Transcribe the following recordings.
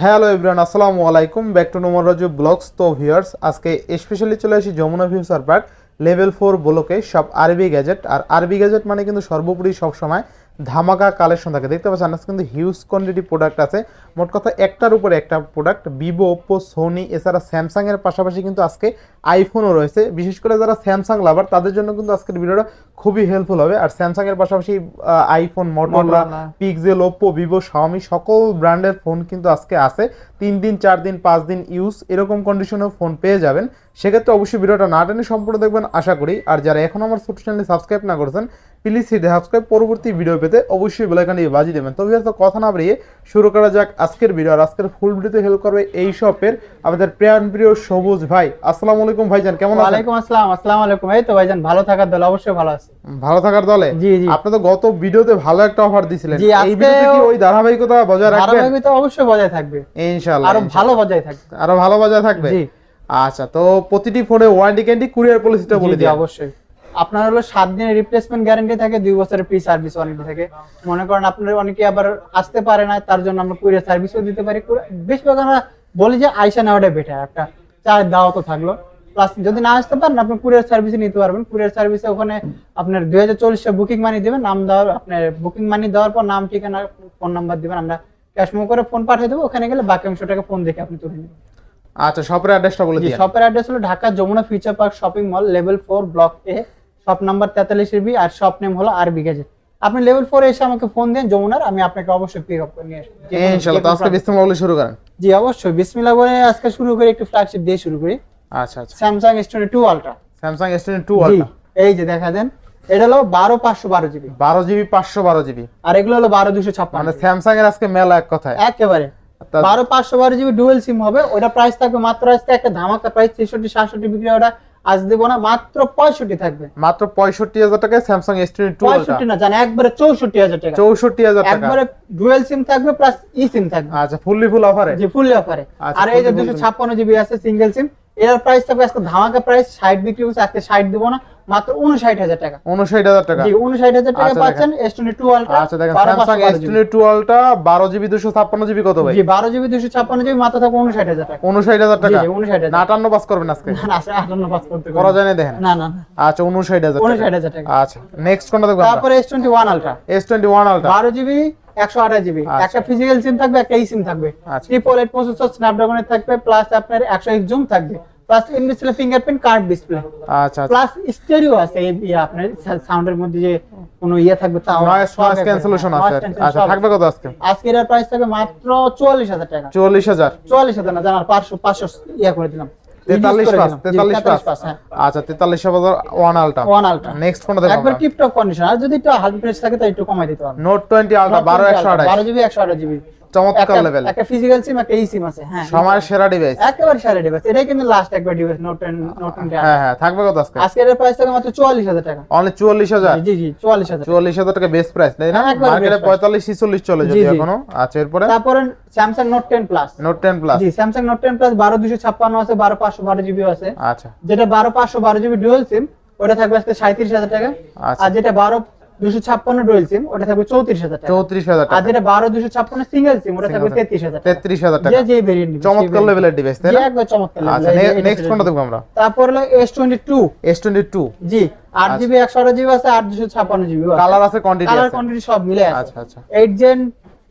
Hello everyone, আসসালামু আলাইকুম, back to Noman Raju blogs. তো ভিউয়ার্স, আজকে স্পেশালি চলে আসি যমুনা ফিউচার পার্ক লেভেল 4 ব্লকে সব আরবি গ্যাজেট। আর আরবি গ্যাজেট মানে কিন্তু সর্বোপরি সবসময় ধামাকা কালেকশন থাকে। দেখতে পাচ্ছেন আজকে কিন্তু হিউজ কোয়ান্টিটি প্রোডাক্ট আছে। মোট কথা একটার উপরে একটা প্রোডাক্ট, ভিভো, ওপ্পো, সোনি, এছাড়া স্যামসাংয়ের পাশাপাশি কিন্তু আজকে আইফোনও রয়েছে। বিশেষ করে যারা স্যামসাং লাভার তাদের জন্য কিন্তু আজকের ভিডিওটা খুবই হেল্পফুল হবে। আর স্যামসাংয়ের পাশাপাশি iPhone, Motorola, pixel, Oppo, Vivo, Xiaomi সকল ব্র্যান্ডের ফোন কিন্তু আজকে আছে। 3 দিন 4 দিন 5 দিন ইউজ এরকম কন্ডিশনেও ফোন পেয়ে যাবেন। সেক্ষেত্রে অবশ্যই ভিডিওটা না টেনে সম্পূর্ণ দেখবেন আশা করি। আর যারা এখন আমার ছোট চ্যানেলে সাবস্ক্রাইব না করেছেন প্লিজ হিট সাবস্ক্রাইব, পরবর্তী ভিডিও পেতে অবশ্যই বেল আইকনটি বাজিয়ে দেবেন। তো ভিউয়ার্স, কথা না বাড়িয়ে শুরু করা যাক আজকের ভিডিও। আর আজকের ফুল ভিডিওতে হেল্প করবে এই শপের আমাদের প্রিয় সবুজ ভাই। আসসালামু আলাইকুম ভাইজান, কেমন আছেন? ওয়ালাইকুম আসসালাম। আসসালামু আলাইকুম। এই তো ভাইজান, ভালো থাকার দলে অবশ্যই ভালো আছি। ভালো থাকার দলে? জি জি। আপনি তো গত ভিডিওতে ভালো একটা অফার দিছিলেন, জি, এই ভিডিওতে কি ওই ধারাবাহিকতা বজায় রাখবেন? ধারাবাহিকতা অবশ্যই বজায় থাকবে ইনশাআল্লাহ, আরো ভালো বজায় থাকবে। আরো ভালো বজায় থাকবে। জি আচ্ছা, তো প্রতিটি ফোনে ওয়ারেন্টি ক্যান্ডি কুরিয়ার পলিসিটা বলে জি দিই। অবশ্যই। আপনার হলো 7 দিনের রিপ্লেসমেন্ট গ্যারান্টি থাকে, 2 বছরের ফ্রি সার্ভিস ওয়ারেন্টি থাকে। মনে করেন আপনার অনেকে আবার আসতে পারে না, তার জন্য আমরা কুরিয়ার সার্ভিসও দিতে পারি। বেশিরভাগ আমরা বলি যে আইসা নেওয়াটা বেটার, একটা চার্জ দাও তো থাকলো। প্লাস যদি না আসতে পারেন আপনি কুরিয়ার সার্ভিসে নিতে পারবেন। কুরিয়ার সার্ভিসে ওখানে আপনার 2040 বুকিং মানি দিবেন, নাম দেওয়ার আপনার বুকিং মানি দেওয়ার পর নাম, ঠিকানা, ফোন নাম্বার দিবেন, আমরা ক্যাশ মো করে ফোন পাঠিয়ে দেবো। ওখানে গেলে বাকি অংশটাকে ফোন দেখে আপনি তুলে নেবেন। আচ্ছা, শপের অ্যাড্রেসটা বলে দিন। শপের অ্যাড্রেস হলো Dhaka Jamuna future park shopping mall, level 4 block A, shop number 43B, আর শপ নেম হলো আরবি গ্যাজেট। আপনি লেভেল 4 এসে আমাকে ফোন দেন যমুনার, আমি আপনাকে অবশ্যই পিক আপ করে নিয়ে আসবো ইনশাআল্লাহ। তো আজকে বিসমিল্লাহ বলে শুরু করেন। জি অবশ্যই, বিসমিল্লাহ বলে আজকে শুরু করি, একটু ফ্ল্যাগশিপ দিয়ে শুরু করি। আচ্ছা আচ্ছা, Samsung S22 ultra. Samsung S22 ultra, এই যে দেখা দেন, এটা হলো 12512GB, 12GB 512GB, আর এগুলো হলো 12256। মানে স্যামসাং এর আজকে মেলা এক কথায় একেবারে 12512GB ডুয়াল সিম হবে। ওটা প্রাইস থাকবে মাত্র আজকে একটা ধামাকা প্রাইস, 63-67 বিক্রি। ওটা আজ দেব না, মাত্র 65 থাকবে। মাত্র 65,000 টাকায় স্যামসাং S22 আলট্রা। 65 না জান, একবারে 64,000 টাকা। 64,000 টাকা, একবারে ডুয়াল সিম থাকবে প্লাস ই সিম থাকবে। আচ্ছা, ফুল অফারে? জি ফুললি অফারে। আচ্ছা, আর এই যে 256GB আছে সিঙ্গেল সিম, এর প্রাইস থাকবে আজকে ধামাকা প্রাইস, 60 বিক্রি হচ্ছে, আজকে 60 দেব না, মাত্র 59,000 টাকা। 59,000 টাকা? জি 59,000 টাকা আচ্ছা, পাচ্ছেন S22 আলট্রা। আচ্ছা দেখেন, Samsung S22 ultra 12GB 256GB কত ভাই? জি 12GB 256GB মাত্র থাকবে 59,000 টাকা। 59,000 টাকা? জি 59,000 না টাকা। 58 পাস করবেন আজকে? না না, 58 পাস করতে করা যায় না দেখেন। না না। আচ্ছা, 59,000 টাকা। 59,000 টাকা। আচ্ছা, নেক্সট কোনটা দেখব আমরা? তারপরে S21 ultra. S21 ultra 12GB 128GB, একটা ফিজিক্যাল সিম থাকবে, একটা ই সিম থাকবে। আচ্ছা। 888 প্রসেসর স্ন্যাপড্রাগনের থাকবে, প্লাস আপনার 100x জুম থাকবে, plus in display fingerprint card display, আচ্ছা, প্লাস স্টেরিও আছে। এই আপনার সাউন্ডের মধ্যে যে কোনো ইয়ে থাকবে তাও নয়েজ ক্যান্সেলেশন আছে। আচ্ছা, থাকবে কত আজকে? আজকে এর প্রাইস থাকবে মাত্র 44,000 টাকা। 44,000? 44,000 না জানার 500 ইয়া করে দিলাম। 43 পাস। হ্যাঁ। আচ্ছা, 43,001 আলট্রা। 1 আলট্রা নেক্সট কোনটা দেখব? একবার টিপটপ কন্ডিশন, আর যদি একটু হালকা প্রেস থাকে তাই একটু কমাই দিতে পারবেন। নোট 20 আলট্রা 12/128, 12GB 128GB, চমৎকার লেভেল। একটা ফিজিক্যাল সিম, একটা ই সিম আছে। হ্যাঁ, সময়ের সেরা ডিভাইস, একেবারে সেরা ডিভাইস। এটাই কিন্তু লাস্ট একবার ডিভাইস, নোট 10 হ্যাঁ হ্যাঁ। থাকবে কত আজকে? আজকে এর প্রাইস থাকবে মাত্র 44,000 টাকা। অনলি 44,000? জি জি 44,000। 44,000 টাকা বেস্ট প্রাইস, তাই না? হ্যাঁ, একবারে মার্কেটে best price। 45-46 চলে যদি জি, জি। এখনো। আচ্ছা, এরপরে তারপরে Samsung note 10 plus. Note 10 plus? জি স্যামসাং নোট 10 প্লাস 12256 আছে, 12512GB আছে। আচ্ছা, যেটা 12512GB ডুয়াল সিম ওটা থাকবে আজকে 37,000 টাকা। আচ্ছা। আর যেটা 12256 ডুয়াল সিম ওটা থাকবে 34,000 টাকা। 34,000 আর টাকা? যেটা 12256 সিঙ্গেল সিম ওটা থাকবে 33,000 টাকা। 33,000 টাকা? যে যে ভেরিয়েন্ট নিবে, চমৎকার লেভেলের ডিভাইস, তাই জি না? একবার চমৎকার আচ্ছা, লেভেল। নেক্সট কোনটা দেখব আমরা? তারপর হলো S22। S22? জি 8GB 128GB আছে, 856GB আছে। কালার আছে, কোয়ান্টিটি কালার আছে? কোয়ান্টিটি সব মিলে আছে। আচ্ছা আচ্ছা। 8 Gen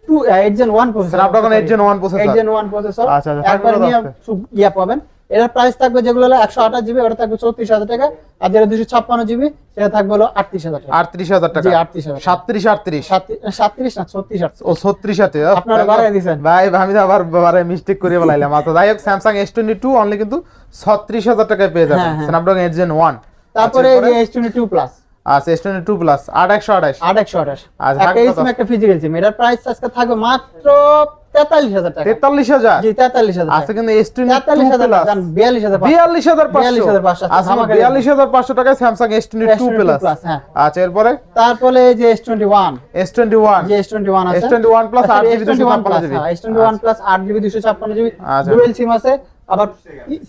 2 8 Gen 1 processor, Snapdragon 8 Gen 1 processor? 8 Gen 1 processor. আচ্ছা, আচ্ছা, একবার থাকবে নিয়ে কত আছে? ইয়া পাবেন। এর প্রাইস থাকবে যেগুলো হলো 128GB ওটা থাকবে 34,000 টাকা, আর যেটা 256GB সেটা থাকবে হলো 38,000 টাকা। 38,000 টাকা? জি 38,000। 37-38? 37 না 36 ও 36 আপনারা বাড়ায় দিছেন। ভাই, আমি তো আবার বারে মিস্টেক করে বলাইলাম। আচ্ছা, যাই হোক, স্যামসাং S22 অনলি কিন্তু 36,000 টাকায় পেয়ে যাবেন, হ্যাঁ, হ্যাঁ। Snapdragon 8 Gen 1। তারপরে এই যে S22 প্লাস। আচ্ছা, S22 প্লাস 8/128? 8/128 আচ্ছা, একটা থাকবে এই কত? সিম একটা ফিজিক্যাল সিম, এটার প্রাইস আজকে থাকবে মাত্র 43,000 টাকা। 43,000? জি 43,000 টাকা। আচ্ছা, কিন্তু S22 43,000 প্লাস জান 42,500। 42,500? আচ্ছা, 42,500 টাকায় স্যামসাং S22 প্লাস। হ্যাঁ। আচ্ছা, এরপরে তারপরে এই যে S21। S21? যে S21 আছে, S21 প্লাস আচ্ছা, 8GB S21 প্লাস, 256GB? হ্যাঁ, S21 প্লাস 8GB 256GB আচ্ছা। ডুয়াল সিম আছে, আবার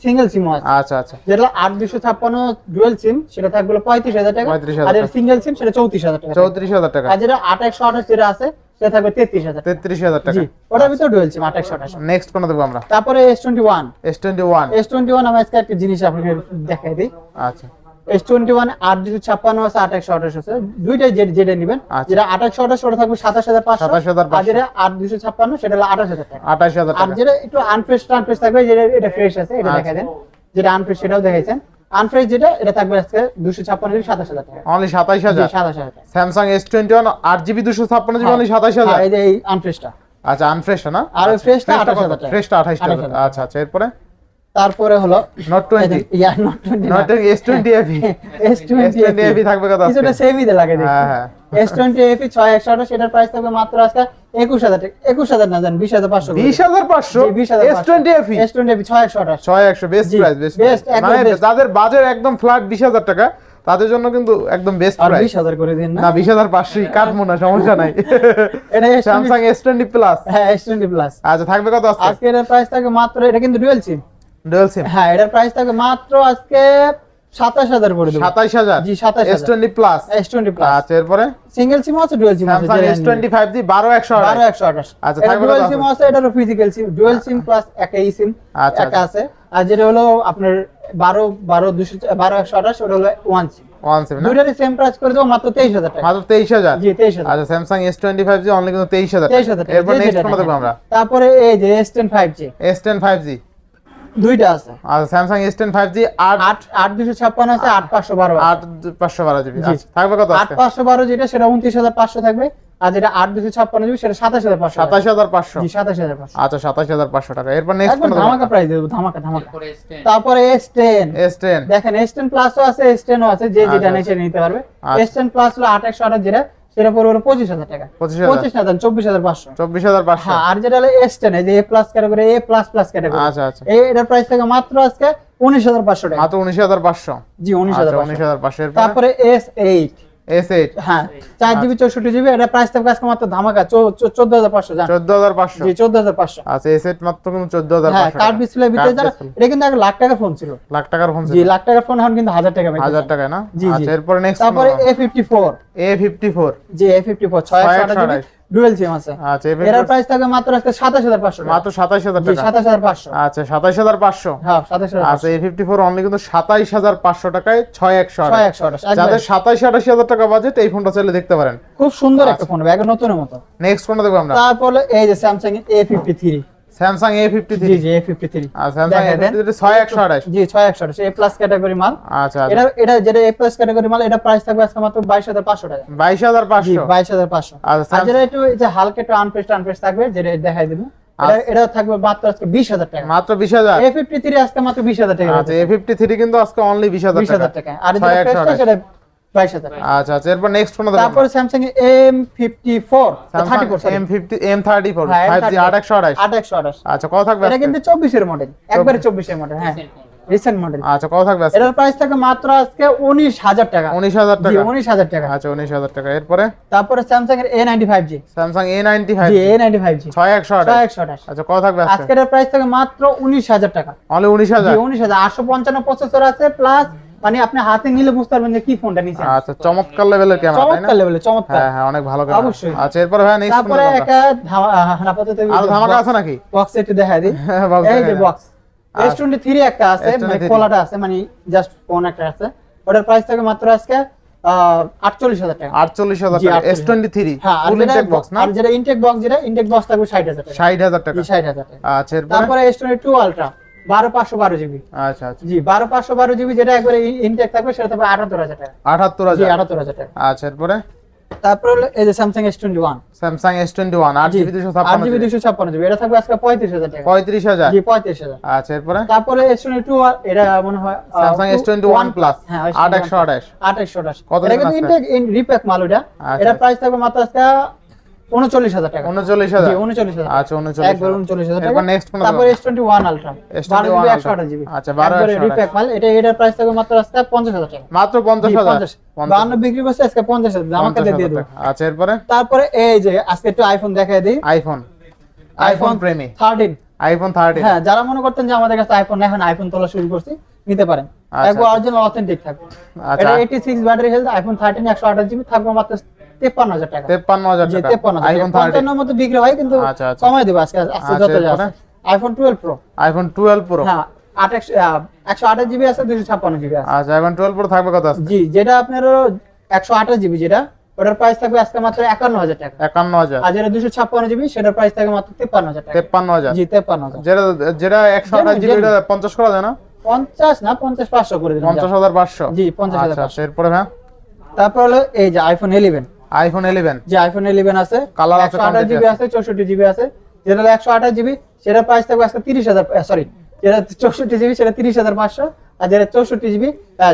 সিঙ্গেল সিম আছে। আচ্ছা আচ্ছা। যেটা 8/256 ডুয়াল সিম সেটা থাকবে 35,000 টাকা, 35,000 আর এর সিঙ্গেল সিম সেটা 34,000 টাকা। 34,000 টাকা? আর যেটা 8/128 যেটা আছে সেটা থাকবে 33,000। 33,000 টাকা। জি, ওটার ভিতর ডুয়েল সিম 2828। নেক্সট কোন দেব আমরা? তারপরে S21। S21 আমি আজকে একটা জিনিস আপনাকে দেখাই দিই। আচ্ছা S21 856 আছে, 2828 আছে, দুইটাই যেটা নেবেন। আচ্ছা। যেটা 2828 ওটা থাকবে 27500, 27,500 আর যেটা 8256 সেটা হলো 28000 টাকা। 28,000 আর টাকা। যেটা একটু আনফ্রেশ থাকবে, যেটা এটা ফ্রেশ আছে এটা দেখাই দেন। যেটা আনফ্রেশ সেটাও দেখাইছেন। আনফ্রেশ যেটা এটা থাকবে আজকে 256 27000 টাকা। অনলি 27000। 27000 টাকা। Samsung S21 8GB 256GB only 27000। এই যে এই আনফ্রেশটা। আচ্ছা আনফ্রেশ না? আর ওই ফ্রেশটা ফ্রেশটা 28000 কত? টাকা। ফ্রেশটা 28000। 28,000 আচ্ছা আচ্ছা এরপরে তারপরে হলো Note 20 ইয়া Note 20 Note S20 FE S20 FE থাকবে কত আজকে? কিছুটা সেমই লাগে দেখি। হ্যাঁ হ্যাঁ S20 FE 6128 সেটার প্রাইস থাকবে মাত্র আজকে 21000 টাকা। 21000 না জান 20500 করে। 20500 জি, 20500 S20 FE S20 FE 6128। 6100 best জি, প্রাইস best, একদম মানে best। যাদের বাজেট একদম ফ্ল্যাট 20000 টাকা তাদের জন্য কিন্তু একদম বেস্ট আর প্রাইস। 20000 করে দিন না। না 20500 কাটবো না সমস্যা নাই। এটা S20 Samsung S20 Plus হ্যাঁ S20 প্লাস। আচ্ছা থাকবে কত আজকে? আজকে এর প্রাইস থাকবে মাত্র, এটা কিন্তু ডুয়াল সিম। ডুয়াল সিম হ্যাঁ এটার প্রাইস থাকবে মাত্র আজকে 27000 করে দেব। 27000 জি 27000 S20 Plus S20 প্লাস। আচ্ছা এরপরে সিঙ্গেল সিম আছে, ডুয়াল সিম আছে। Samsung S20 5G 12128 12128। আচ্ছা, এটা থাকবে ডুয়াল কত সিম আছে? আছে, এটারও ফিজিক্যাল সিম, ডুয়াল সিম প্লাস একটা ই সিম আচ্ছা, একটা আছে। আর যেটা হলো আপনার 12128 ওটা হলো ওয়ান সিম। ওয়ান সিম না? দুইটারই সেম প্রাইস করে দেব মাত্র 23000 টাকা। মাত্র 23000। জি 23000। আচ্ছা Samsung S20 5G অনলি কিন্তু 23000 23000 টাকা। এরপর যে নেক্সট যেটা কোনটা দেখব দেখেন। আমরা? তারপরে এই যে S10 5G S10 5G দুইটা আছে। আর Samsung S10 5G 8256 আছে, 8512 আছে। 8512GB জি। আচ্ছা থাকবে কত আজকে? 8512 যেটা সেটা 29500 থাকবে, আর যেটা 8256 জিবি সেটা 27500। 27500 জি 27500। আচ্ছা 27500 টাকা এরপর নেক্সট একদম কোনটা ধামাকা প্রাইস দেব, ধামাকা। তারপরে S10 S10 দেখেন, S10 প্লাসও আছে, S10 ও আছে, যে যেটা আচ্ছা, নেই সেটা নিতে পারবে। আচ্ছা। S10 প্লাস হলো 2828 যেটা সেটা পড়বে হলো 25000 টাকা। 25000 25 না দেন 24500। 24500 হ্যাঁ আর যেটা হলো S10 এই যে A+ ক্যাটাগরি, A++ ক্যাটাগরি, আচ্ছা আচ্ছা এটার প্রাইস থাকে মাত্র আজকে 19500 টাকা। মাত্র 19500 জি আচ্ছা 19500। 19500 এরপর তারপরে S8 S8 হ্যাঁ 4GB 64GB, এটা প্রাইস থাকবে আজকে মাত্র ধামাকা 14500 জান। 14500 জি 14500। আচ্ছা S8 মাত্র কিন্তু হ্যাঁ 14500 কার্ড ডিসপ্লে ভিতরে Card যারা, display। এটা কিন্তু 1 লাখ টাকার ফোন ছিল। লাখ টাকার ফোন জি লাখ টাকার ফোন এখন কিন্তু 1000 টাকা পাইতেছেন। 1000 টাকায় না? জি, জি। আচ্ছা এরপর নেক্সট তারপরে A54 A54 জি A54 628GB ডুয়াল সিম আছে। আচ্ছা এর A54 প্রাইস থাকবে মাত্র আজকে 27500 টাকা। মাত্র 27000 জি টাকা 27500। আচ্ছা 27500 হ্যাঁ 27500। আচ্ছা A54 অনলি কিন্তু 27500 টাকায় 6128 6128 যাদের 27-28000 টাকা বাজেট এই ফোনটা চাইলে দেখতে পারেন। খুব সুন্দর একটা ফোন, একদম নতুনের মতো। নেক্সট কোনটা দেখব আমরা? তারপরে এই যে Samsung A53 Samsung A53 জি জি A53 আর Samsung দেখেন দেন। A53 6128 জি 6128 A+ ক্যাটাগরি মাল। আচ্ছা এটা এটা যেটা A+ ক্যাটাগরি মাল, এটা প্রাইস থাকবে আজকে মাত্র 22500 টাকা। 22500 জি 22500। আর আর যেটা একটু এই যে হালকা একটু আনপ্রেস থাকবে, যেটা দেখাই দেব, এটা থাকবে মাত্র আজকে 20000 টাকা। মাত্র 20000 A53 আজকে মাত্র 20000 টাকা। আচ্ছা A53 কিন্তু আজকে অনলি 20000 টাকা। আর যেটা ফ্রেশটা সেটা 22000 টাকা। আচ্ছা আচ্ছা এরপর নেক্সট কোনটা দেখব? তারপরে Samsung M54 M34 হ্যাঁ, 5G 8128 2828 আচ্ছা কত থাকবে এটা আজকে? কিন্তু 24 এর মডেল, একবারে 24 এর মডেল। হ্যাঁ রিসেন্ট মডেল। আচ্ছা কত থাকবে আজকে? এটার প্রাইস থাকে মাত্র আজকে 19000 টাকা। 19000 জি টাকা 19000 টাকা। আচ্ছা 19000 টাকা এরপরে তারপরে Samsung এর A95G Samsung A95 জি A95G 6128 6128 আচ্ছা কত থাকবে আজকে? আজকে এর প্রাইস থাকে মাত্র 19000 টাকা। অনলি জি 19000 19000 855 প্রসেসর আছে, প্লাস মানে আপনি হাতে নিলে বুঝতে পারবেন যে কি ফোনটা নিছেন। আচ্ছা চমৎকার লেভেলের ক্যামেরা তাই না? চমৎকার লেভেলে চমৎকার। হ্যাঁ হ্যাঁ অনেক ভালো ক্যামেরা অবশ্যই। আচ্ছা এরপর ভাই নেক্সট তারপরে একটা আপাতত আর ধামাকা আছে নাকি? বক্স একটু দেখাই দিই। box এই যে দেখাই। বক্স S23 একটা আছে, মানে S23 খোলাটা আছে, মানে জাস্ট ফোন একটা আছে। ওটার প্রাইস থাকে মাত্র আজকে 48000 টাকা। 48000 জি, টাকা 48,000 S23 হ্যাঁ আর ফুল যেটা ইনটেক বক্স না? আর যেটা ইনটেক বক্স, ইনটেক বক্স থাকবে 60000 টাকা। 60000 টাকা 60000 টাকা। আচ্ছা এরপর তারপরে S22 আলট্রা 12512 জিবি আচ্ছা আচ্ছা জি 12512 জিবি যেটা একবারে ইনটেক থাকবে সেটা থাকবে 78000 টাকা। জি 78000 78000 টাকা। আচ্ছা এরপরে তারপর হলো এই যে Samsung S21 Samsung S21 8GB 256 8GB 256 GB, এটা থাকবে আজকে 35000 টাকা। 35000 জি 35000। আচ্ছা এরপরে তারপরে S22 এটা মনে হয় Samsung S21 Plus হ্যাঁ 8128 2828 কত এটা দিন কিন্তু আসবে? ইনটেক রিপ্যাক মাল ওটা। আচ্ছা। এটা প্রাইস থাকবে মাত্র আজকে 39000 টাকা। 39000 জি 39000 আচ্ছা 39000 একবার 39000 টাকা। এরপর নেক্সট কোন তারপরে S21 আলট্রা 12GB 128GB আচ্ছা 12 রিপ্যাক মাল, এটার প্রাইস থাকবে মাত্র আজকে 50000 টাকা। মাত্র 50000 52 বিক্রি করছে আজকে 50000 আমাকে দিয়ে দেব। আচ্ছা এরপরে তারপরে এই যে আজকে একটু আইফোন দেখাই দিই। আইফোন প্রেমী 13 আইফোন 13 হ্যাঁ যারা মনে করতেন যে আমাদের কাছে আইফোন এখন আইফোন তোলা শুরু করছি, নিতে পারেন। আচ্ছা, একবার অরিজিনাল অথেন্টিক থাকবে। আচ্ছা। এটা 86 ব্যাটারি হেলথ, আইফোন 13 128GB থাকবে মাত্র 53,000 টাকা। 53,000 জি টাকা 53,000 আইফোন 30 55 এর মতো বিক্রি হয়, কিন্তু আচ্ছা আচ্ছা কমাই দেব আজকে যত যা এরপরে? আছে। আইফোন 12 প্রো, আইফোন 12 প্রো হ্যাঁ 128 জিবি আছে, 256 জিবি আছে। আচ্ছা আইফোন 12 প্রো থাকবে কত আজকে? জি, যেটা আপনার 128 জিবি, যেটা ওটার প্রাইস থাকবে আজকে মাত্র 51,000 টাকা। 51,000 আর যেটা 256 জিবি সেটার প্রাইস থাকবে মাত্র 53,000 টাকা। 53,000 জি 53,000। যেটা যেটা 128 জিবি যেমন- এটা 50 করা যায় না? 50 না 50,500 করে দিলাম। 50,500 জি 50,500। আচ্ছা এরপরে হ্যাঁ তারপর হলো এই যে আইফোন 11। আইফোন 11 যে আইফোন 11 আছে, কালার আছে, 128 জিবি আছে, 64 জিবি আছে। যেটা 128 জিবি সেটার প্রাইস থাকবে আজকে 30,000, সরি যেটা 64 জিবি সেটা 30,500, আর যেটা 64 জিবি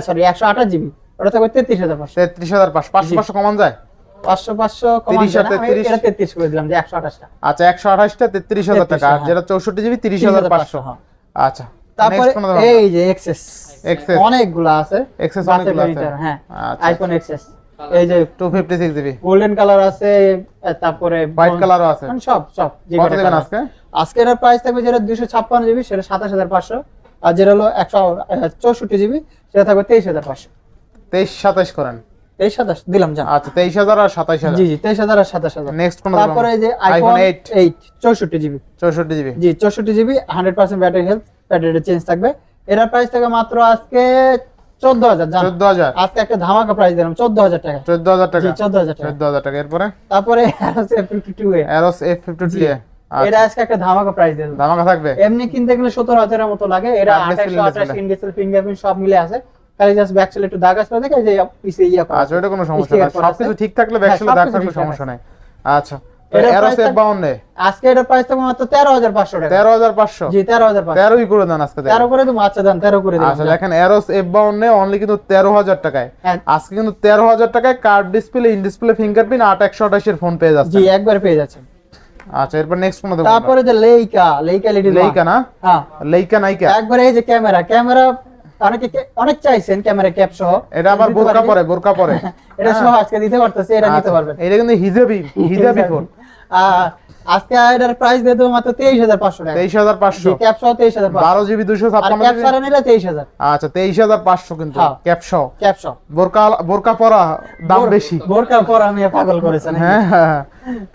সরি 128 জিবি ওটা থাকবে 33,500। 33,500 500 কমান যায়? 500 কমান 30 যায় না, আমি 33 এটা 33 করে দিলাম যে 128 টা। আচ্ছা 128 টা 33,000 টাকা আর হ্যাঁ। যেটা 64 জিবি 30,500 হ্যাঁ। আচ্ছা তারপরে Next কোনটা দেখাবো? এই যে এক্সএস XS অনেকগুলো আছে, XS বাসের অনেকগুলো আছে। monitor, হ্যাঁ আচ্ছা, আইফোন এক্সএস এই যে 256 জিবি গোল্ডেন কালার আছে, তারপরে হোয়াইট কালারও আছে মানে সব সব যে কত কটা দেবেন colour। আজকে? আজকে এর প্রাইস থাকবে যেটা 256 জিবি সেটা 27,500, আর যেটা হলো 164 জিবি সেটা থাকবে 23,500। 23 27 করেন 23,27 দিলাম জান। আচ্ছা 23,000 আর 27,000 জি জি 23,000 আর 27,000। নেক্সট কোন তারপরে এই যে আইফোন 8 64 জিবি 64 জিবি জি 64 GB 100% battery health, battery change থাকবে। এটার প্রাইস থাকে মাত্র আজকে 14,000 জান। 14,000 আজকে একটা ধামাকা প্রাইস দিলাম 14,000 টাকা। 14,000 টাকা জি 14,000 টাকা। 14,000 টাকা এরপরে তারপরে আছে F52 এ, Aeros F52 জি। এটা আজকে একটা ধামাকা প্রাইস দিলাম। দামাকা থাকবে এমনি কিনতে গেলে 17,000 এর মতো লাগে, এটা আর display 28 ইনডিসপ্লে ফিঙ্গারপ্রিন্ট সব মিলে আছে। খালি জাস্ট ব্যাক সাইডে একটু দাগ আছে দেখে যে পিছে ইয়া করা আচ্ছা আছে। ওটা কোনো সমস্যা sticker না করা আছে। সবকিছু ঠিক থাকলে ব্যাক হ্যাঁ, সাইডে দাগ সবকিছু থাকলে ঠিকঠাক সমস্যা আছে। নাই আচ্ছা এটার Aeros price F52 আজকে এটার প্রাইস থাকবে মাত্র 13,500 টাকা। 13,500 জি 13,500। 13ই করে দেন আজকে 13 করে দেবো, আচ্ছা দেন 13 করে দিলাম। আচ্ছা দেখেন Aeros F52 অনলি কিন্তু 13,000 টাকায় হ্যাঁ। আজকে কিন্তু 13,000 টাকায় card display in display fingerprint 8128 এর ফোন পেয়ে যাচ্ছে জি একবার পেয়ে যাচ্ছেন। আচ্ছা এরপর নেক্সট কোন দেব তারপরে যে লেইকা এলইডি লেইকা না হ্যাঁ লেইকা নাইকা একবারে এই যে ক্যামেরা অনেক চাইছেন ক্যামেরা ক্যাপ সহ, এটা আবার দিতে বোরকা পারবেন। পরে বোরকা পরে এটা সহ আজকে দিতে পারতেছি, এটা নিতে আচ্ছা, পারবেন। এটা কিন্তু হিজাবি ফোন আজকে এটার প্রাইস দিয়ে দেবো মাত্র 23,500 টাকা। 23,500 ক্যাপ সহ 23,500, 12 জিবি আর 256 ক্যাপ জিবি ছাড়া নিলে 23,000। আচ্ছা 23,500 কিন্তু হ্যাঁ। ক্যাপশো ক্যাপ সহ বোরকা পরা দাম বেশি বোরকা পর আমি পাগল করেছেন। হ্যাঁ হ্যাঁ।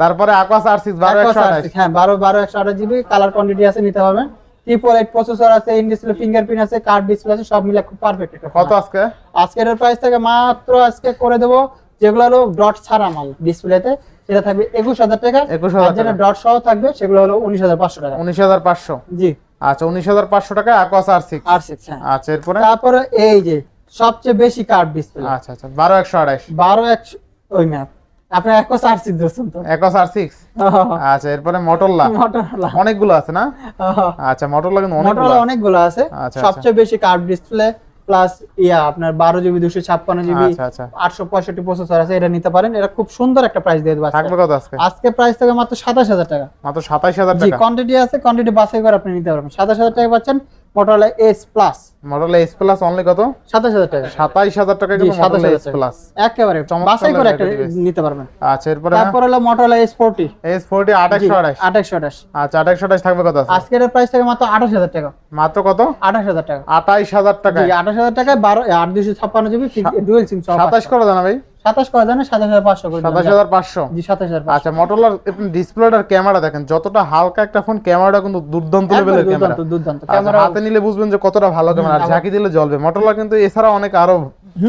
তারপরে Aquas R6 12128 হ্যাঁ 128 জিবি কালার কোয়ান্টিটি আছে, নিতে পারবেন। 888 প্রসেসর আছে, ইন ডিসপ্লে ফিঙ্গারপ্রিন্ট আছে, কার্ড ডিসপ্লে আছে, সব মিলে খুব পারফেক্ট একটা কত আজকে আজকে এর প্রাইস থেকে মাত্র আজকে করে দেবো যেগুলো হলো ডট ছাড়া মাল ডিসপ্লেতে সেটা থাকবে 21,000 টাকা, 21,000 আর যেটা ডট সহ থাকবে সেগুলো হলো 19,500 টাকা। 19,500 জি আচ্ছা 19,500 টাকায় Aquas R6 R6 হ্যাঁ। আচ্ছা এরপরে তারপরে এই যে সবচেয়ে বেশি কার্ড ডিসপ্লে আচ্ছা আচ্ছা 12128 12 ওই ম্যাপ আপনি একো R6 দোস্ত তো Aquas R6 আচ্ছা এরপরে Motorola মোটরোলা অনেকগুলো আছে না আচ্ছা Motorola কিন্তু অনেকগুলো মোটরোলা অনেকগুলো আছে। আচ্ছা, সবচেয়ে বেশি কার্ড ডিসপ্লে প্লাস আপনার 12 জিবি 256 জিবি আচ্ছা আচ্ছা 865 প্রসেসর আছে, এটা নিতে পারেন। এটা খুব সুন্দর একটা প্রাইস দিয়ে দেবো আজকে। থাকবে কত আজকে আজকে প্রাইস থেকে মাত্র 27,000 টাকা। মাত্র 27,000 জি টাকা কোয়ান্টিটি আছে, কোয়ান্টিটি বাছাই করে আপনি নিতে পারবেন। 27,000 টাকা পাচ্ছেন Motorola S Plus। Motorola S Plus only কত 27,000 টাকা 27,000 টাকা কিন্তু জি, Motorola 27,000 S Plus একেবারে চমৎকার বাছাই করে একটা একটা device। নিতে পারবেন। আচ্ছা এরপরে তারপর হলো Motorola S40 S40 2828 2828। আচ্ছা 2828 থাকবে কত আছে আজকের প্রাইস থেকে মাত্র 28,000 টাকা। মাত্র কত 28,000 টাকা 28,000 টাকা জি 28,000 টাকায় 256 জিবি ডুয়াল সিম সহ 27 করে জানা ভাই 27 করে দেন 27,500 করে দিলাম। 27,500 জি 27,500। আচ্ছা Motorola আপনি ডিসপ্লেটার ক্যামেরা দেখেন যতটা হালকা একটা ফোন ক্যামেরাটা কিন্তু দুর্দান্ত লেভেলের ক্যামেরা দুর্দান্ত আচ্ছা, ক্যামেরা হাতে নিলে বুঝবেন যে কতটা ভালো ক্যামেরা ঝাঁকি দিলে জ্বলবে Motorola কিন্তু এছাড়া অনেক আরো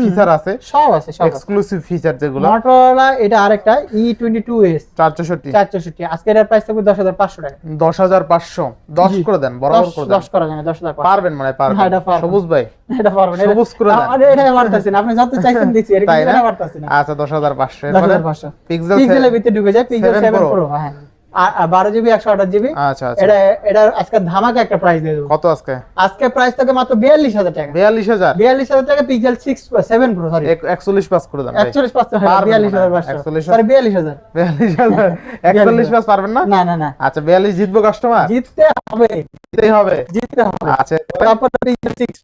ফিচার আছে সব আছে সব আছে। এক্সক্লুসিভ ফিচার যেগুলো Motorola এটা আরেকটা E22s 464 464 আজকে এর প্রাইস থাকবে 10,500 টাকা। 10,500 10 জি। করে দেন বরাবর করে দেন 10 করা যায় না 10,500 পারবেন মানে না, এটা পারবেন পারবো। সবুজ ভাই এটা পারবেন এটা সবুজ করে দেন। এটা পারতাছি না, আপনি যত চাইছেন দিছি এটা তাই কিন্তু না এটা পারতাছি না। আচ্ছা 10,500 এরপরে 10,500 পিক্সেল পিক্সেলের ভিতরে ঢুকে যায় পিক্সেল 7 7 Pro। প্রো হ্যাঁ আর 12 জিবি 128 জিবি আচ্ছা আচ্ছা এটা এটা আজকে ধামাকা একটা প্রাইস দিয়ে দেব। কত আজকে আজকে প্রাইস থাকে মাত্র 42,000 টাকা। 42,000 42,000 টাকা পিক্সেল 7 প্রো সরি 41 পাস করে দেন ভাই 41 পাঁচশো পারবেন মনে হয়। 42,500 41,000 সরি 42,000 42,000 41 পাস পারবেন না না না না আচ্ছা 42 জিতবো কাস্টমার জিততে হবে জিততেই হবে জিততে হবে। আচ্ছা তারপর পিক্সেল 6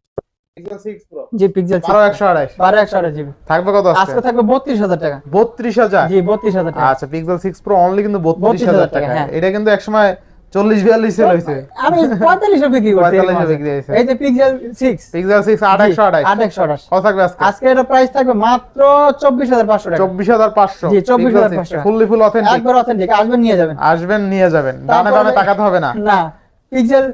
পিক্সেল 6 প্রো জি পিক্সেল 6 12128 128 জিবি থাকবে কত আজকে আজকে থাকবে 32,000 টাকা। 32,000 জি 32,000 টাকা আচ্ছা পিক্সেল 6 প্রো অনলি কিন্তু 32,000 টাকা হ্যাঁ। এটা কিন্তু একসময় 40-42 সেল হইছে। আমি 45 বিক্রি করছি 45 বিক্রি হইছে। এই যে পিক্সেল 6 পিক্সেল 6 8128 8128 কত থাকবে আজকে? আজকে এর প্রাইস থাকবে মাত্র 24500 টাকা। 24500 জি 24500 ফুললি ফুল অথেন্টিক, একবার অথেন্টিক। আসবেন নিয়ে যাবেন, আসবেন নিয়ে যাবেন, দামে দামে তাকাতে হবে না। না পিক্সেল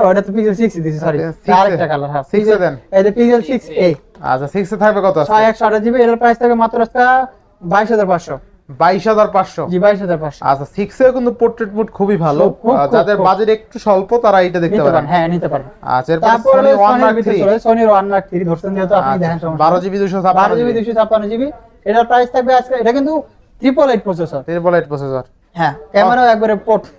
ওটা তো পিক্সেল 6 দিছি, সরি আরেকটা কালার। হ্যাঁ 6 এ দেন। এই যে পিক্সেল 6a আচ্ছা 6 এ থাকবে কত আজকে? 6128 জিবি, এর প্রাইস থাকবে মাত্র আজকে 22500। 22500 জি 22500 আচ্ছা 6 এও কিন্তু পোর্ট্রেট মোড খুবই ভালো, খুব, যাদের খুব। বাজেট একটু স্বল্প তারা এটা দেখতে নিতে পারেন। পারেন, হ্যাঁ নিতে পারেন। আচ্ছা এরপর তারপর Sony সনির 1 Mark ভিতরে 3 চলে সনির 1 Mark 3 ধরছেন যেহেতু আপনি দেখেন সমস্যা 12 জিবি 256 12 জিবি 256 জিবি। এটার প্রাইস থাকবে আজকে, এটা কিন্তু 888 প্রসেসর। 888 প্রসেসর, হ্যাঁ ক্যামেরাও একবারে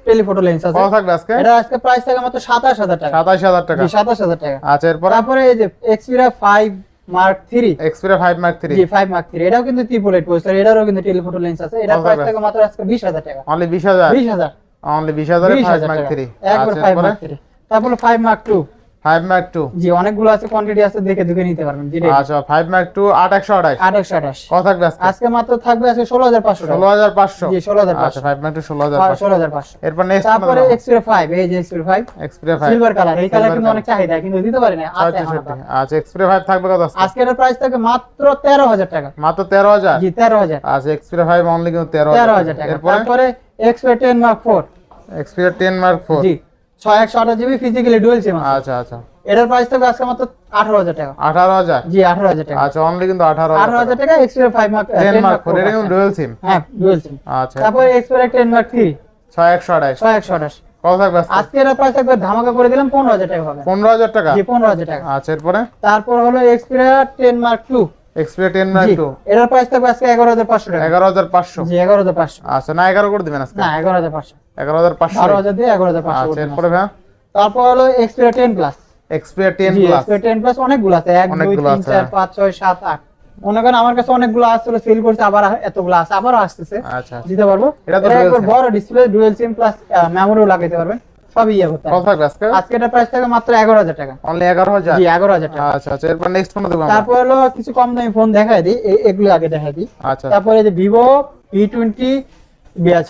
টেলিফটো লেন্স আছে। কত থাকবে আজকে? এটা আজকে প্রাইস থাকবে মাত্র 27000 টাকা। 27000 টাকা। জি 27000 টাকা। আচ্ছা এরপর তারপরে এই যে Xperia 5 Mark 3 Xperia 5 Mark 3 জি 5 Mark 3 এটাও কিন্তু 888 প্রসেসর, এটারও কিন্তু টেলিফটো লেন্স আছে। এটার কত প্রাইস থাকবে? থাকবে মাত্র আজকে 20000 টাকা। অনলি 20000 20000 অনলি 20000 এ 5 20000 Mark টাকা 3 একবার আচ্ছা 5 এরপরে Mark 3। তারপরে 5 Mark 2 5 Mark 2 জি অনেকগুলো আছে, কোয়ান্টিটি আছে, দেখে দেখে নিতে পারবেন। জি আচ্ছা 5 Mark 2 8128 8128 কত থাকবে আজকে? আজকে মাত্র থাকবে আজকে 16500 টাকা। 16500 জি 16500 আচ্ছা 5 Mark 2 16500 16500। এরপর নেক্সট তারপরে Xperia 5 এই যে Xperia 5 Xperia 5 সিলভার কালার, এই কালার Silver কিন্তু অনেক চাহিদা কিন্তু দিতে পারি না, আছে আমার 666 কাছে। আচ্ছা Xperia 5 থাকবে কত আজকে? আজকে এর প্রাইস থাকবে মাত্র 13000 টাকা। মাত্র 13000 জি 13000 আচ্ছা Xperia 5 অনলি কিন্তু 13000 টাকা। এরপরে তারপরে Xperia 10 Mark 4 Xperia 10 Mark 4 জি 6128 জিবি ফিজিক্যালি ডুয়াল সিম আছে। আচ্ছা আচ্ছা এটার প্রাইস থাকবে আজকে মাত্র 18000 টাকা। 18000 জি 18000 টাকা। আচ্ছা অনলি কিন্তু 18000 18000 টাকা Xperia 5 Mark 10 Mark 4 এটা কিন্তু ডুয়াল সিম। হ্যাঁ ডুয়াল সিম। আচ্ছা তারপরে Xperia 10 Mark 3 6128 6128 কত থাকবে আজকে? আজকে এর প্রাইস একবার ধামাকা করে দিলাম 15000 টাকা হবে। 15000 টাকা জি 15000 টাকা। আচ্ছা এরপরে তারপর হলো Xperia 10 Mark 2 Xperia 10 Mark জি 2 এটার প্রাইস থাকবে আজকে 11500 টাকা। 11500 জি 11500 আচ্ছা না 11 করে দিবেন আজকে? না 11500 11500 12000 দিয়ে 11500 আচ্ছা এরপরে ভাই তারপর হলো Xperia 10 Plus Xperia 10 জি Plus Xperia 10 Plus অনেকগুলো আছে 1 2 অনেকগুলো 3 আছে, 4 5 6 7 8 মনে করেন আমার কাছে অনেকগুলো আসলে সেল করছে, আবার এতগুলো আছে, আবারও আসতেছে, আচ্ছা দিতে পারবো। এটা তো এটা dual একবার SIM। বড় ডিসপ্লে ডুয়াল সিম প্লাস মেমোরিও লাগাইতে পারবেন, সবই ইয়ে করতে কত পারবেন। থাকবে আজকে? আজকে এটা প্রাইস থাকে মাত্র 11000 টাকা। অনলি 11000 জি 11000 টাকা। আচ্ছা আচ্ছা এরপর নেক্সট ফোন দেবো আমরা। তারপর হলো কিছু কম দামি ফোন দেখাই দিই, এগুলো আগে দেখাই দিই। আচ্ছা তারপরে যে Vivo V20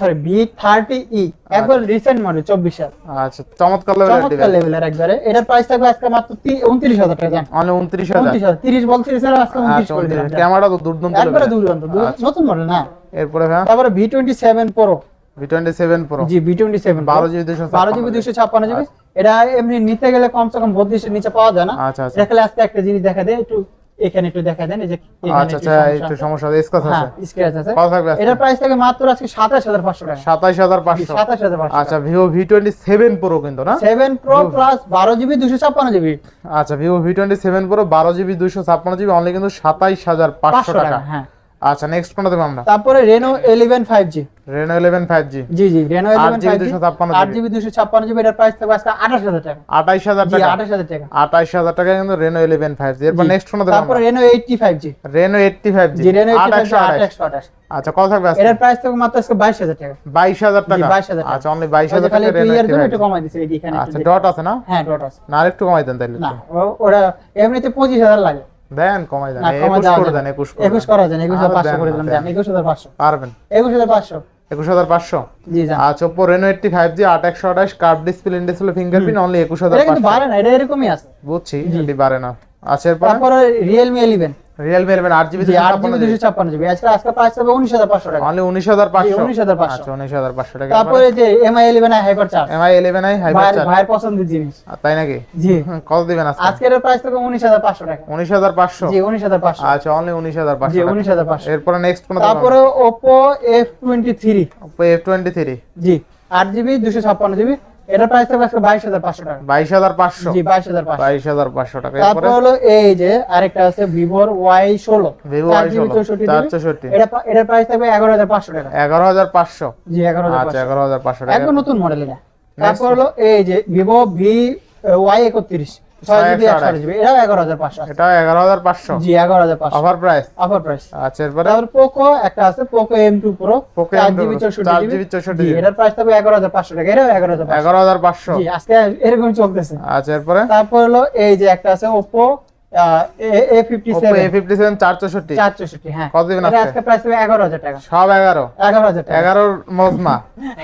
সরি V30e একবার রিসেন্ট মডেল 24 সাল, আচ্ছা চমৎকার লেভেলের চমৎকার ডিভাইস লেভেলের একবারে। এটার প্রাইস থাকবে আজকে মাত্র 29000 টাকা। জান অনলি 29000 29000 30 বলছি স্যার, আজকে 29 করে দিলাম। ক্যামেরা তো দুর্দান্ত একবারে level। দুর্দান্ত আচ্ছা। নতুন মডেল না। এরপরে ভাই তারপরে V27 Pro V27 Pro জি V27 12 জিবি 256 12 জিবি 256 জিবি। এটা এমনি নিতে গেলে কমসে কম 32 এর নিচে পাওয়া যায় না। আচ্ছা আচ্ছা দেখালে আজকে একটা জিনিস দেখা দেয়, একটু এখানে একটু দেখা দেন, এই যে এখানে আচ্ছা আচ্ছা একটু সমস্যা আছে স্ক্র্যাচ হ্যাঁ আছে স্ক্র্যাচ আছে। কত থাকবে আজকে? এটার প্রাইস থাকে মাত্র আজকে 27500 টাকা। 27500 27500 আচ্ছা Vivo V27 Pro কিন্তু না 7 Pro প্লাস 12 জিবি 256 জিবি আচ্ছা Vivo V27 Pro 12 GB 256 GB only কিন্তু 27500 500 টাকা। টাকা। হ্যাঁ আচ্ছা নেক্সট কোনটা দেব আমরা? তারপরে Reno 11 5G Reno 11 5G জি জি Reno 11 8GB 5G 256 8 GB 256 GB. এটার প্রাইস থাকবে আজকে 28000 টাকা। 28000 জি টাকা 28000 টাকা। 28000 টাকা কিন্তু Reno 11 5G এরপর জি। নেক্সট কোনটা দেব তারপরে আমরা? Reno 85G Reno 85G জি Reno 85G 8128 8128 আচ্ছা কত থাকবে আজকে? এটার প্রাইস থাকবে মাত্র আজকে 22000 টাকা। 22000 টাকা 22000 টাকা। আচ্ছা অনলি 22000 খালি টাকা 2 Reno ইয়ার জন্য 85G একটু কমাই দিছে, এই যে এখানে আচ্ছা ডট আছে না? হ্যাঁ ডট আছে। না আরেকটু কমাই দেন তাইলে না ওরা এমনিতে 25000 লাগে। দেন কমাই দেন না কমাই 21 দেওয়া করে যাবে দেন 21 করে 21 করা যায় না, আরো 21500 দেন, করে দিলাম। দেন। দেন 21500 পারবেন 21500 21500 জি জান। আচ্ছা Oppo Reno 85G 8128 curve display in-display fingerprint only এটা কিন্তু 21500 বাড়ে না, এটা এরকমই আছে। বুঝছি এটি বাড়ে না। আচ্ছা এরপর তারপরে Realme 11 Realme 11 8GB জি 8GB 256 জিবি আজকে প্রাইস হবে 19500 টাকা। অনলি 19500 জি, 19500 আচ্ছা 19500 টাকা তারপরে যে MI 11i hyper charge MI 11i hyper charge ভাইয়ের পছন্দের জিনিস। তাই নাকি জি কত দিবেন আজকে? আজকের প্রাইস হবে 19500 টাকা। 19500 জি 19500 আচ্ছা অনলি 19500 জি টাকা 19500 এরপর নেক্সট কোন তারপরে Oppo F23 Oppo F23 জি 8GB 256GB। এটার প্রাইস হবে আজকে 22500 টাকা। 22500 জি 22500 22500 টাকা তারপর এরপরে হলো এই যে আরেকটা আছে Vivo Y16 Vivo 4GB Y16 64GB। 464 এটার প্রাইস থাকবে 11500 টাকা। 11500 জি 11500 আচ্ছা 11500 টাকা একদম নতুন মডেল এটা। তারপর হলো এই যে Vivo Y31 6GB 128GB এটাও 11500 আছে। এটা 11500 জি 11500 অফার প্রাইস অফার প্রাইস। আচ্ছা এরপরে তারপর Poco একটা আছে Poco M2 Pro Poco M2 4GB 4GB 64GB জি এটার প্রাইস থাকবে 11500 টাকা। এটাও 11500 11500 জি আজকে এরকম চলতেছে। আচ্ছা এরপরে তারপর হলো এই যে একটা আছে Oppo A57 Oppo A57 464 464 হ্যাঁ কত দিবেন এটা আজকে? আজকে প্রাইস হবে 11000 টাকা। সব 11 11000 টাকা 11 মজমা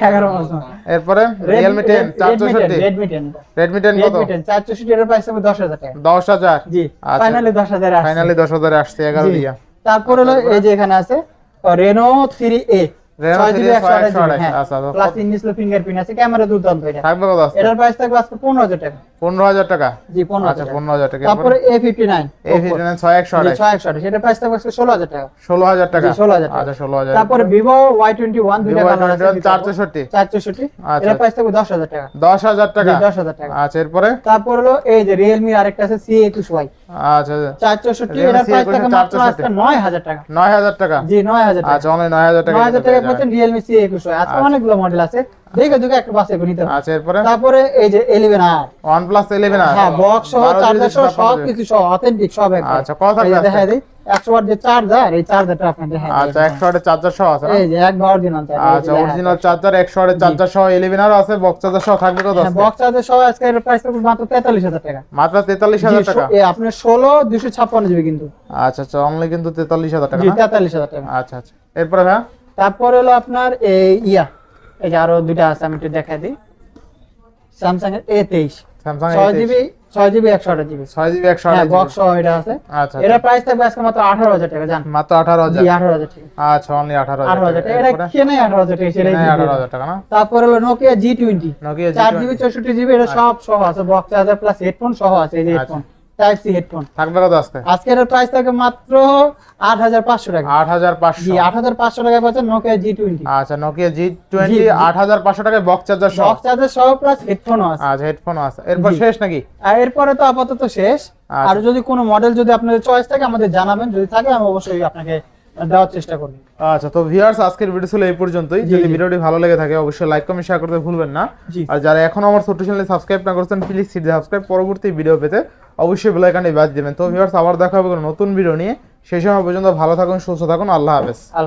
11 মজমা। এরপরে Realme 10 464 Redmi 10 Redmi 10 কত? Redmi 10 464 এর প্রাইস হবে 10000 টাকা। 10000 জি আচ্ছা। ফাইনালি 10000 এ আসছে। ফাইনালি 10000 এ আসছে 11 জি। দিয়া। তারপর হলো এই যে এখানে আছে Reno 3A Reno 3A 128 হ্যাঁ আচ্ছা, তো প্লাস ইনডিসপ্লে ফিঙ্গারপ্রিন্ট আছে, ক্যামেরা দুর্দান্ত এটা। থাকবে কত আজকে? এটার প্রাইস থাকবে আজকে 15000 টাকা। 15000 টাকা জি 15000 আচ্ছা টাকা। 15000 টাকা তারপরে A59 A59 6128 6128 সেটার প্রাইস থাকবে আজকে 16000 টাকা। 16000 টাকা জি, 16000 টাকা। আচ্ছা 16000 তারপরে Vivo Y21 দুইটা Vivo কালার আছে Y21 464 464 আচ্ছা। এটার প্রাইস থাকবে 10000 টাকা। 10000 টাকা জি, 10000 টাকা। আচ্ছা এরপরে তারপর হলো এই যে Realme আরেকটা আছে C21Y আচ্ছা 464 Realme এটার প্রাইস থাকবে মাত্র 464 আজকে 9000 টাকা। 9000 টাকা জি 9000 টাকা। আচ্ছা অনলাইন 9000 টাকা 9000 টাকা পাচ্ছেন Realme C21Y। আজকে অনেকগুলো মডেল আছে, দেখে দেখে একটা বাসে করে নিতে হবে। আচ্ছা এরপরে তারপরে এই যে 11R OnePlus 11 আর হ্যাঁ বক্স সহ চার্জার সহ সব কিছু সহ অথেন্টিক সব একদম। আচ্ছা, কত থাকবে এই যে আজকে? দেখাই দেই 100 ওয়াট যে চার্জার, এই চার্জারটা আপনি দেখাই দেই। আচ্ছা 100 ওয়াটের চার্জার সহ আছে না? এই যে একদম অরিজিনাল চার্জার। আচ্ছা অরিজিনাল চার্জার 100 ওয়াটের চার্জার সহ 11 আর আছে বক্স চার্জার সহ থাকবে কত আছে? বক্স চার্জার সহ আজকে এর প্রাইস থাকবে মাত্র 43000 টাকা। মাত্র 43000 টাকা আপনার 16256 জিবি কিন্তু। আচ্ছা আচ্ছা অনলি কিন্তু 43000 টাকা জি না? 43000 টাকা। আচ্ছা আচ্ছা এরপরে ভাই তারপর হলো আপনার এই এই যে আরো দুইটা আছে, আমি একটু দেখাই দিই। স্যামসাং এর A23 Samsung 6GB 128GB 6GB 128 হ্যাঁ বক্স সহ এটা আছে। আচ্ছা এর প্রাইস থাকবে আজকে মাত্র 18000 টাকা জান। মাত্র 18000 জি 18000 টাকা। আচ্ছা অনলি 18000 18000 টাকা। এটা কেনে 18000 টাকা সেটাই হ্যাঁ দিয়ে দিই। 18000 টাকা না? তারপর হলো Nokia G20 Nokia 4GB 64GB এটা সব সহ আছে, বক্স চার্জার প্লাস হেডফোন সহ আছে। এই যে হেডফোন টাইপ সি হেডফোন থাকবে কত আজকে? আজকের প্রাইস থাকে মাত্র 8500 টাকা। 8500 জি 8500 টাকায় পাচ্ছেন Nokia G20 আচ্ছা Nokia G20 জি। 8500 টাকায় বক্স চার্জার সহ বক্স চার্জার সহ প্লাস হেডফোনও আছে। আচ্ছা হেডফোন আছে এরপর জি। শেষ নাকি? আর এরপরে তো আপাতত শেষ। আচ্ছা। আর যদি কোনো মডেল যদি আপনাদের চয়েস থাকে আমাদের জানাবেন, যদি থাকে আমি অবশ্যই আপনাকে দেওয়ার চেষ্টা করব। আচ্ছা তো ভিউয়ার্স আজকের ভিডিও ছিল এই পর্যন্তই। জি, যদি জি। ভিডিওটি ভালো লেগে থাকে অবশ্যই লাইক কমেন্ট শেয়ার করতে ভুলবেন না। জি। আর যারা এখনো আমার ছোট চ্যানেলে সাবস্ক্রাইব না করেছেন প্লিজ সাবস্ক্রাইব, পরবর্তী ভিডিও পেতে অবশ্যই বেল আইকনটি বাজিয়ে দিবেন। তো ভিউয়ার্স আবার দেখা হবে কোনো নতুন ভিডিও নিয়ে, সেই সময় পর্যন্ত ভালো থাকুন, সুস্থ থাকুন, আল্লাহ হাফেজ।